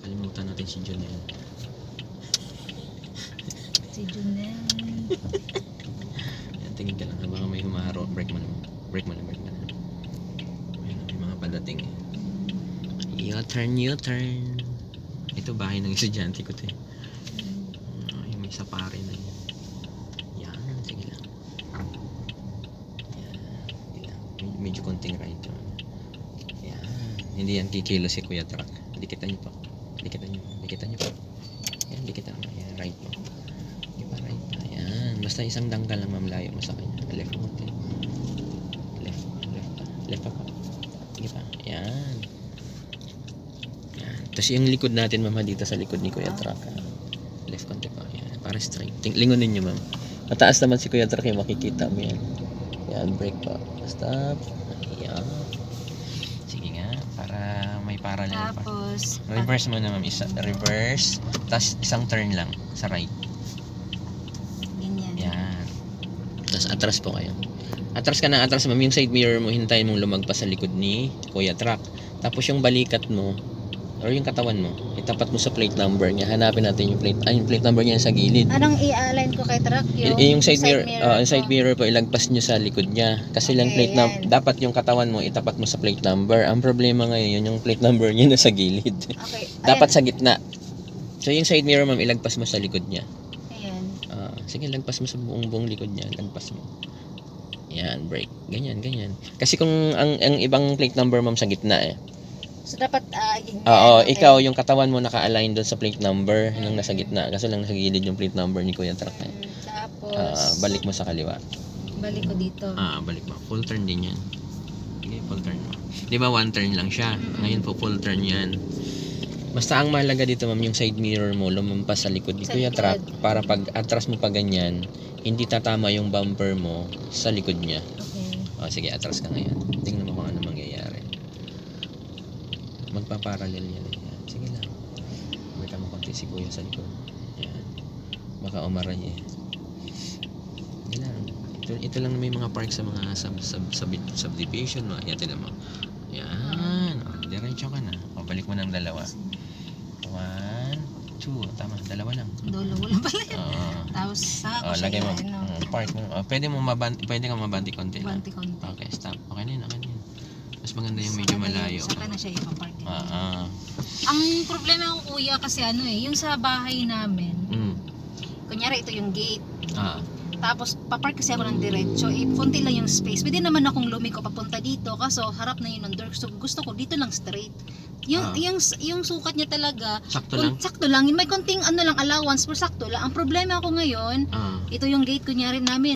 Kalimutan natin si Jonel. Si Junel. Yan, tingin ka lang habang may humaharo. Break mo na. Break mo na. Ayun, may mga padating. U-turn. Ito bahay ng estudyante ko to eh. Ay, may safari na yun. Yan, sige lang. Yan, sige lang. Medyo konting right yun. Yan, hindi yan kikilo si Kuya Truck. Dikitan nyo po. Dikitan nyo po. Yan, dikitan mo. Yan, right mo. Diba, right. Ayan, basta isang dangkal lang mamlayo mo sa kanya. Left mo. Left pa. Sige pa. Yan. Tapos yung likod natin, ma'am, dito sa likod ni Kuya Truck. Left konti pa. Yan. Para straight. Lingonin nyo, ma'am. Mataas naman si Kuya Truck, yung makikita mo yan. Yan, brake pa. Stop. Yan. Sige nga. Para may parallel pa. Tapos, Reverse mo na, ma'am. Reverse. Tapos isang turn lang sa right. ganyan. Yan. Tapos atras po kayo. Atras ka na, atras, ma'am. Yung side mirror mo, hintayin mong lumagpas sa likod ni Kuya Truck. Tapos yung balikat mo, or yung katawan mo, itapat mo sa plate number niya. Hanapin natin yung plate number niya sa gilid. Anong i-align ko kay truck? Yung side mirror, yung side mirror po ilagpas niyo sa likod niya. Kasi lang plate number, dapat yung katawan mo itapat mo sa plate number. Ang problema ngayon, yung plate number niya nasa gilid. Okay. Dapat sa gitna. So yung side mirror, ma'am, ilagpas mo sa likod niya. Ayan. Sige, lagpas mo sa buong likod niya. Lagpas mo. Yan, brake. Ganyan. Kasi kung ang ibang plate number, ma'am, sa gitna eh. So, dapat, ganyan. Oo, Okay. ikaw yung katawan mo naka-align doon sa plate number yung nasa gitna. Kasi lang nasa gilid yung plate number ni Kuya Truck. Tapos, Balik mo sa kaliwa. balik ko dito. Balik mo. Full turn din yan. Sige, full turn mo. Di ba one turn lang siya? Ngayon po full turn yan. Basta ang mahalaga dito, ma'am, yung side mirror mo lumampas sa likod ni Sa Kuya likod. Truck para pag atras mo pa ganyan, hindi tatama yung bumper mo sa likod niya. Okay. Sige, atras ka ngayon. Tingnan mo kung ano mangyayari. Magpaparallel yan. Sige lang. Wait mo konti si Kuya sa likod. Yan. Baka umaray eh. Hindi lang. Ito lang may mga park sa mga subdivision. Yan, tignan mo. Yan. Diretso ka na. Balik mo ng dalawa. 1, 2. Tama, dalawa lang. Dalawa lang pala yun. Tapos, Lagay mo. Park mo. Pwede ka mabanti konti lang. Banti-konti. Okay, stop. Okay na yun. Mas maganda yung medyo malayo. Saka na siya ipapark. Ang Ang problema ko, kuya, kasi yung sa bahay namin, kunyari ito yung gate, tapos papark kasi ako ng diretso, konti lang yung space. Pwede naman akong lumiko papunta dito, kaso harap na yun ng door. So gusto ko dito lang straight. Yung sukat niya talaga, sakto lang. May konting allowance, pero sakto lang. Ang problema ko ngayon, ito yung gate kunyari namin.